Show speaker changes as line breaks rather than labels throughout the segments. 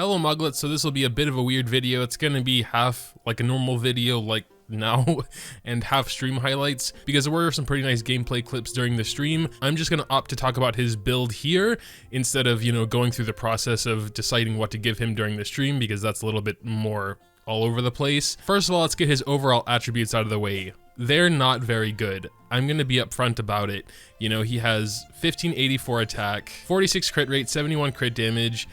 Hello Muglets, so this will be a bit of a weird video. It's gonna be half like a normal video like now and half stream highlights because there were some pretty nice gameplay clips during the stream. I'm just gonna opt to talk about his build here instead of, going through the process of deciding what to give him during the stream because that's a little bit more all over the place. First of all, let's get his overall attributes out of the way. They're not very good. I'm gonna be upfront about it. He has 1584 attack, 46 crit rate, 71 crit damage.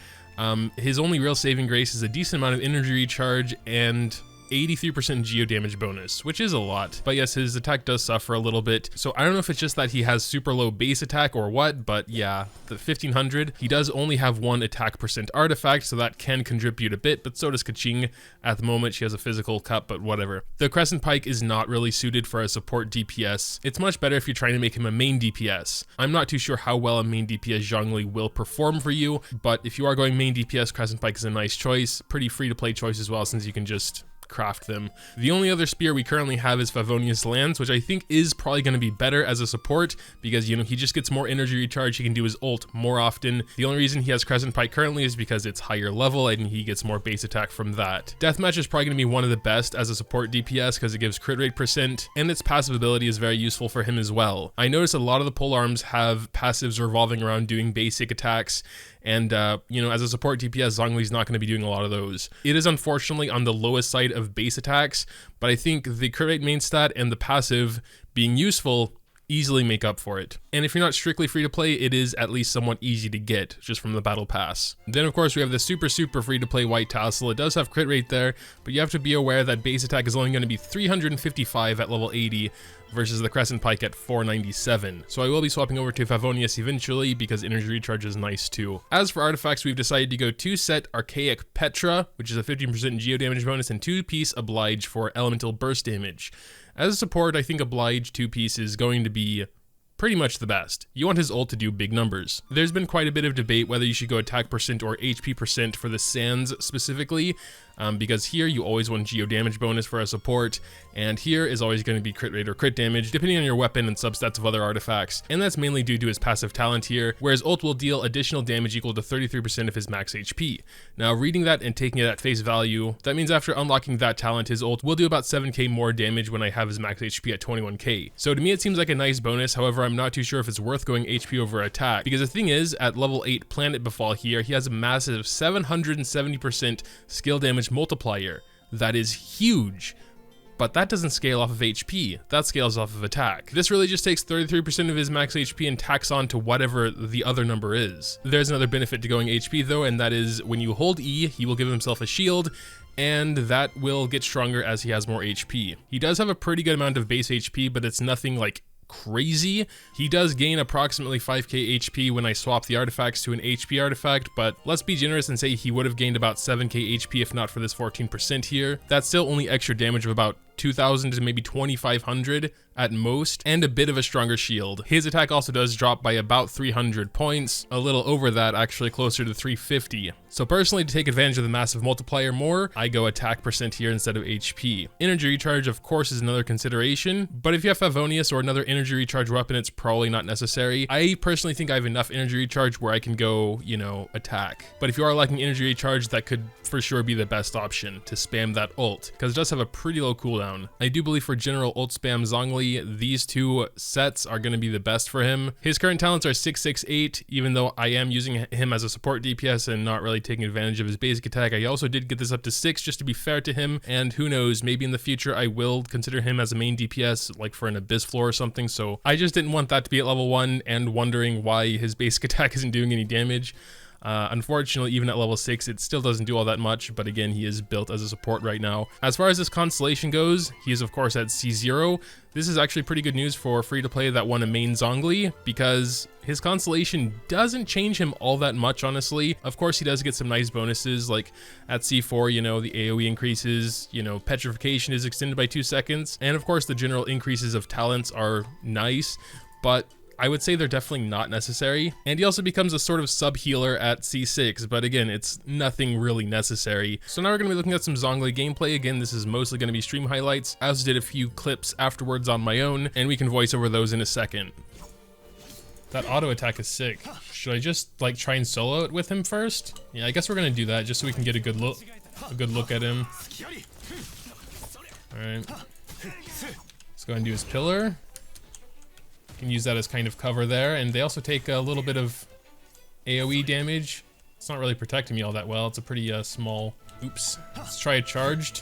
His only real saving grace is a decent amount of energy recharge and 83% geo damage bonus, which is a lot. But yes, his attack does suffer a little bit. So I don't know if it's just that he has super low base attack or what, but yeah, the 1500, he does only have one attack percent artifact, so that can contribute a bit, but so does Kaching. At the moment, she has a physical cup, but whatever. The Crescent Pike is not really suited for a support DPS. It's much better if you're trying to make him a main DPS. I'm not too sure how well a main DPS Zhongli will perform for you, but if you are going main DPS, Crescent Pike is a nice choice. Pretty free to play choice as well, since you can just craft them. The only other spear we currently have is Favonius Lance, which I think is probably going to be better as a support because, he just gets more energy recharge. He can do his ult more often. The only reason he has Crescent Pike currently is because it's higher level and he gets more base attack from that. Deathmatch is probably going to be one of the best as a support DPS because it gives crit rate percent and its passive ability is very useful for him as well. I noticed a lot of the pole arms have passives revolving around doing basic attacks. And, as a support DPS, Zhongli's not going to be doing a lot of those. It is unfortunately on the lowest side of base attacks, but I think the crit rate main stat and the passive being useful easily make up for it. And if you're not strictly free to play, it is at least somewhat easy to get just from the battle pass. Then of course we have the super free to play White Tassel. It does have crit rate there, but you have to be aware that base attack is only going to be 355 at level 80 versus the Crescent Pike at 497. So I will be swapping over to Favonius eventually because energy recharge is nice too. As for artifacts, we've decided to go 2-set Archaic Petra, which is a 15% geo damage bonus, and 2-piece Oblige for elemental burst damage. As a support, I think Oblige 2-piece is going to be pretty much the best. You want his ult to do big numbers. There's been quite a bit of debate whether you should go attack percent or HP percent for the Sands specifically, because here you always want geo damage bonus for a support, and here is always going to be crit rate or crit damage, depending on your weapon and substats of other artifacts, and that's mainly due to his passive talent here, whereas ult will deal additional damage equal to 33% of his max HP. Now, reading that and taking it at face value, that means after unlocking that talent, his ult will do about 7k more damage when I have his max HP at 21k. So to me, it seems like a nice bonus. However, I'm not too sure if it's worth going HP over attack, because the thing is, at level 8 Planet Befall here, he has a massive 770% skill damage multiplier. That is huge. But that doesn't scale off of HP, that scales off of attack. This really just takes 33% of his max HP and tacks on to whatever the other number is. There's another benefit to going HP though, and that is when you hold E, he will give himself a shield, and that will get stronger as he has more HP. He does have a pretty good amount of base HP, but it's nothing like crazy. He does gain approximately 5k HP when I swap the artifacts to an HP artifact, but let's be generous and say he would have gained about 7k HP if not for this 14% here. That's still only extra damage of about 2,000 to maybe 2,500 at most, and a bit of a stronger shield. His attack also does drop by about 300 points, a little over that, actually closer to 350. So personally, to take advantage of the massive multiplier more, I go attack percent here instead of HP. Energy recharge, of course, is another consideration, but if you have Favonius or another energy recharge weapon, it's probably not necessary. I personally think I have enough energy recharge where I can go, attack. But if you are lacking energy recharge, that could for sure be the best option to spam that ult, because it does have a pretty low cooldown. I do believe for general ult spam Zhongli, these two sets are going to be the best for him. His current talents are 668, even though I am using him as a support DPS and not really taking advantage of his basic attack. I also did get this up to 6 just to be fair to him, and who knows, maybe in the future I will consider him as a main DPS, like for an Abyss floor or something, so I just didn't want that to be at level 1 and wondering why his basic attack isn't doing any damage. Unfortunately, even at level 6, it still doesn't do all that much, but again, he is built as a support right now. As far as this Constellation goes, he is of course at C0. This is actually pretty good news for free-to-play that want a main Zhongli, because his Constellation doesn't change him all that much, honestly. Of course, he does get some nice bonuses, like at C4, the AoE increases, petrification is extended by 2 seconds, and of course, the general increases of talents are nice, but I would say they're definitely not necessary. And he also becomes a sort of sub-healer at C6, but again, it's nothing really necessary. So now we're going to be looking at some Zhongli gameplay. Again, this is mostly going to be stream highlights. I also did a few clips afterwards on my own, and we can voice over those in a second. That auto attack is sick. Should I just like try and solo it with him first? Yeah, I guess we're gonna do that just so we can get a good look at him. All right. Let's go ahead and do his pillar. Can use that as kind of cover there, and they also take a little bit of AoE damage. It's not really protecting me all that well. It's a pretty small. Oops. Let's try a charged.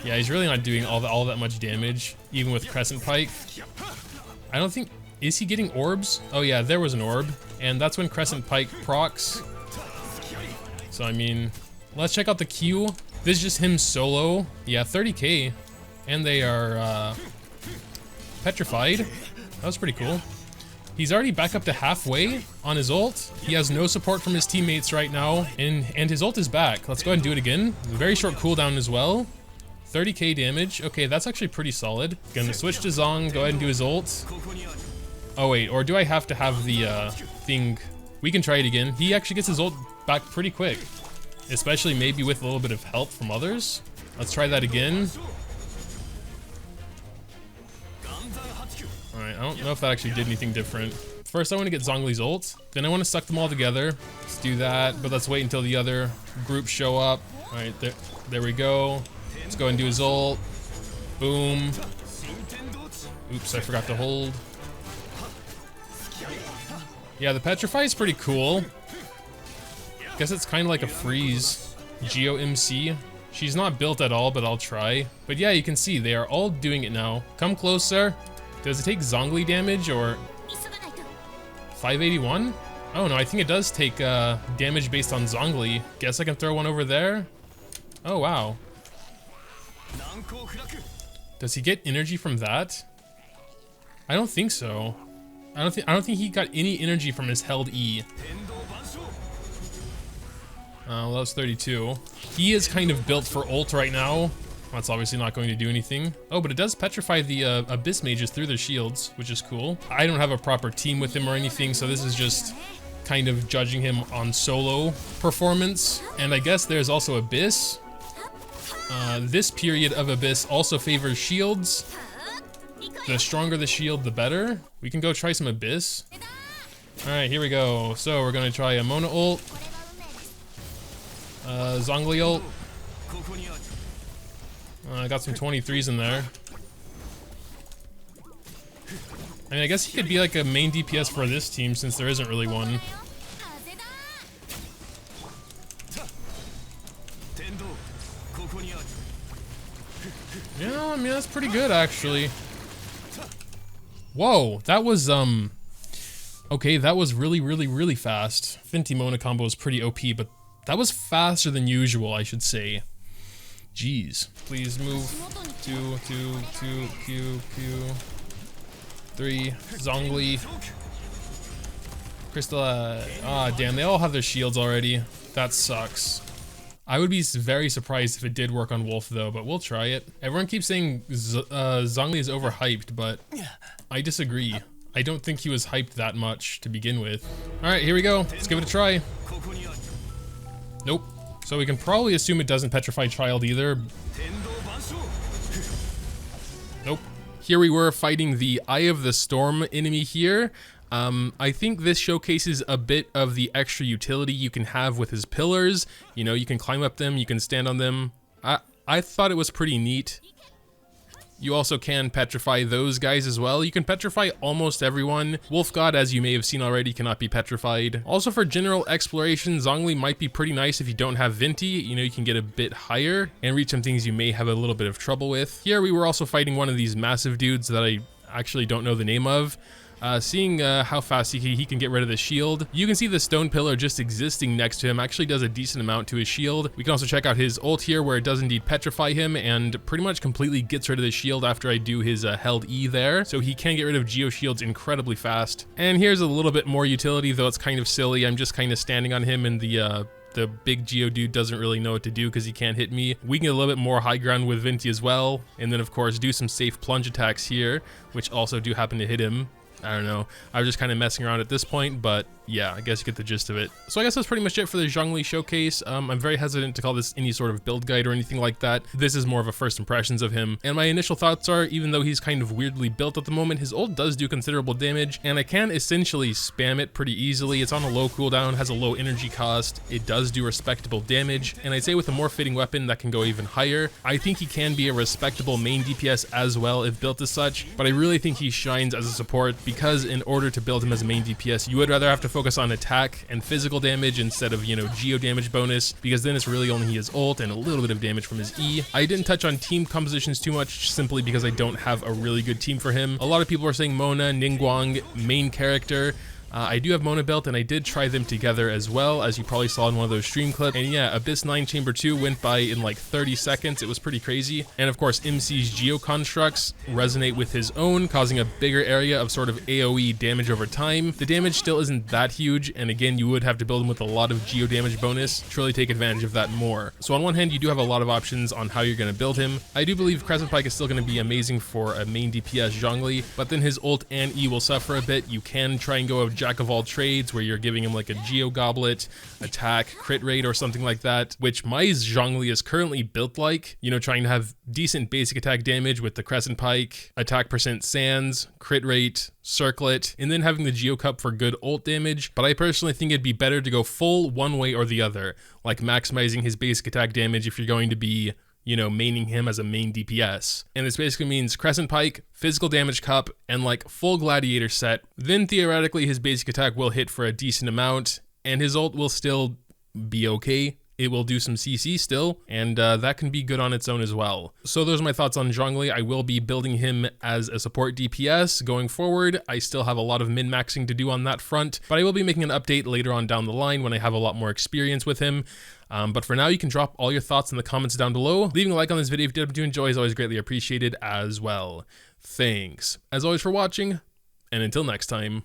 Yeah, he's really not doing all that much damage, even with Crescent Pike. I don't think. Is he getting orbs? Oh yeah, there was an orb, and that's when Crescent Pike procs. So I mean, let's check out the Q. This is just him solo. Yeah, 30k, and they are petrified. That was pretty cool. He's already back up to halfway on his ult. He has no support from his teammates right now, and his ult is back. Let's go ahead and do it again. Very short cooldown as well. 30k damage. Okay, that's actually pretty solid. Gonna switch to Zhong, go ahead and do his ult. Oh wait, or do I have to have the thing? We can try it again. He actually gets his ult back pretty quick, especially maybe with a little bit of help from others. Let's try that again. Alright, I don't know if that actually did anything different. First I want to get Zhongli's ult, then I want to suck them all together. Let's do that, but let's wait until the other groups show up. Alright, there we go. Let's go and do his ult. Boom. Oops, I forgot to hold. Yeah, the Petrify is pretty cool. Guess it's kind of like a freeze. Geo MC. She's not built at all, but I'll try. But yeah, you can see they are all doing it now. Come closer. Does it take Zhongli damage or 581? Oh no, I think it does take damage based on Zhongli. Guess I can throw one over there. Oh wow. Does he get energy from that? I don't think so. I don't think he got any energy from his held E. Well, that was 32. He is kind of built for ult right now. That's obviously not going to do anything. Oh, but it does petrify the Abyss Mages through their shields, which is cool. I don't have a proper team with him or anything, so this is just kind of judging him on solo performance. And I guess there's also Abyss. This period of Abyss also favors shields. The stronger the shield, the better. We can go try some Abyss. Alright, here we go. So we're gonna try a Mona ult. Zhongli ult. I got some 23s in there. I mean, I guess he could be like a main DPS for this team since there isn't really one. Yeah, I mean, that's pretty good actually. Whoa, that was, okay, that was really fast. Finty Mona combo is pretty OP, but that was faster than usual, I should say. Jeez. Please move. 2, Q. 3, Zhongli. Crystal, ah, damn, they all have their shields already. That sucks. I would be very surprised if it did work on Wolf though, but we'll try it. Everyone keeps saying Zhongli is overhyped, but I disagree. I don't think he was hyped that much to begin with. Alright, here we go. Let's give it a try. Nope. So we can probably assume it doesn't petrify Child either. Nope. Here we were fighting the Eye of the Storm enemy here. I think this showcases a bit of the extra utility you can have with his pillars. You know, you can climb up them, you can stand on them. I thought it was pretty neat. You also can petrify those guys as well. You can petrify almost everyone. Wolf God, as you may have seen already, cannot be petrified. Also for general exploration, Zhongli might be pretty nice if you don't have Venti. You know, you can get a bit higher and reach some things you may have a little bit of trouble with. Here we were also fighting one of these massive dudes that I actually don't know the name of. Seeing how fast he can get rid of the shield. You can see the stone pillar just existing next to him actually does a decent amount to his shield. We can also check out his ult here where it does indeed petrify him and pretty much completely gets rid of the shield after I do his held E there. So he can get rid of geo shields incredibly fast. And here's a little bit more utility, though it's kind of silly. I'm just kind of standing on him and the big Geo dude doesn't really know what to do because he can't hit me. We can get a little bit more high ground with Venti as well. And then of course do some safe plunge attacks here, which also do happen to hit him. I don't know. I was just kind of messing around at this point, but yeah, I guess you get the gist of it. So I guess that's pretty much it for the Zhongli showcase. I'm very hesitant to call this any sort of build guide or anything like that. This is more of a first impressions of him. And my initial thoughts are, even though he's kind of weirdly built at the moment, his ult does do considerable damage, and I can essentially spam it pretty easily. It's on a low cooldown, has a low energy cost. It does do respectable damage, and I'd say with a more fitting weapon that can go even higher, I think he can be a respectable main DPS as well if built as such, but I really think he shines as a support because in order to build him as a main DPS, you would rather have to focus on attack and physical damage instead of, you know, geo damage bonus, because then it's really only his ult and a little bit of damage from his E. I didn't touch on team compositions too much simply because I don't have a really good team for him. A lot of people are saying Mona, Ningguang, main character. I do have Mona built, and I did try them together as well, as you probably saw in one of those stream clips. And yeah, Abyss 9 Chamber 2 went by in like 30 seconds. It was pretty crazy. And of course, MC's Geo constructs resonate with his own, causing a bigger area of sort of AoE damage over time. The damage still isn't that huge, and again, you would have to build him with a lot of Geo damage bonus to really take advantage of that more. So on one hand, you do have a lot of options on how you're going to build him. I do believe Crescent Pike is still going to be amazing for a main DPS Zhongli, but then his ult and E will suffer a bit. You can try and go a jack of all trades where you're giving him like a Geo Goblet, attack, crit rate, or something like that, which my Zhongli is currently built like, you know, trying to have decent basic attack damage with the Crescent Pike, attack percent sands, crit rate, circlet, and then having the Geo Cup for good ult damage. But I personally think it'd be better to go full one way or the other, like maximizing his basic attack damage if you're going to be, you know, maining him as a main DPS. And this basically means Crescent Pike, physical damage cup, and like full gladiator set. Then theoretically his basic attack will hit for a decent amount, and his ult will still be okay. It will do some CC still, and that can be good on its own as well. So those are my thoughts on Zhongli. I will be building him as a support DPS going forward. I still have a lot of min-maxing to do on that front, but I will be making an update later on down the line when I have a lot more experience with him. But for now, you can drop all your thoughts in the comments down below. Leaving a like on this video if you did enjoy is always greatly appreciated as well. Thanks, as always, for watching, and until next time.